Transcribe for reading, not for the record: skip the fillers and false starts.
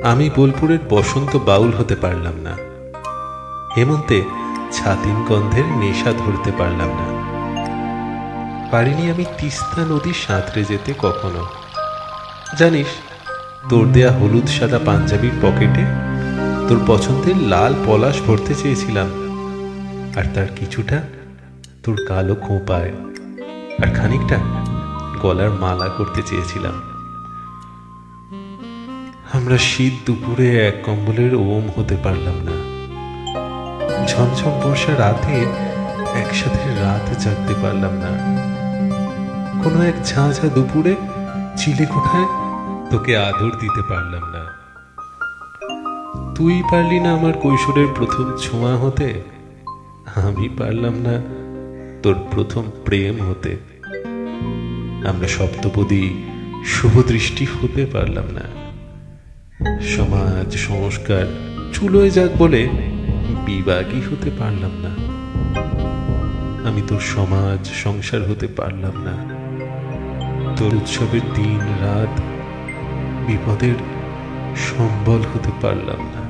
আমি বোলপুরের বসন্ত বাউল হতে পারলাম না, হেমন্তে ছাতিম গন্ধের নেশা ধরতে পারলাম না, পারিনি আমি তিস্তা নদী সাঁতরে যেতে কখনো। জানিস, তোর দেয়া হলুদ সাদা পাঞ্জাবির পকেটে তোর পছন্দের লাল পলাশ ভরতে চেয়েছিলাম, আর তার কিছুটা তোর কালো খোঁপায়, আর খানিকটা গলার মালা করতে চেয়েছিলাম। আমরা শীত দুপুরে এক কম্বলের ওম হতে পারলাম না, ঝমঝম বর্ষা রাতে একসাথে রাত জাগতে পারলাম না, কোনো এক ঝাঁঝা দুপুরে চিলে কোঠায় তোকে আদর দিতে পারলাম না। তুই পারলি না আমার কৈশোরের প্রথম ছোঁয়া হতে, আমি পারলাম না তোর প্রথম প্রেম হতে। আমরা সপ্তপদী শুভদৃষ্টি হতে পারলাম না, সমাজ সংস্কার চুলোয় যাক বলে বিবাগী হতে পারলাম না। আমি তোর সমাজ সংসার হতে পারলাম না, তোর উৎসবের দিন রাত বিপদের সম্বল হতে পারলাম না।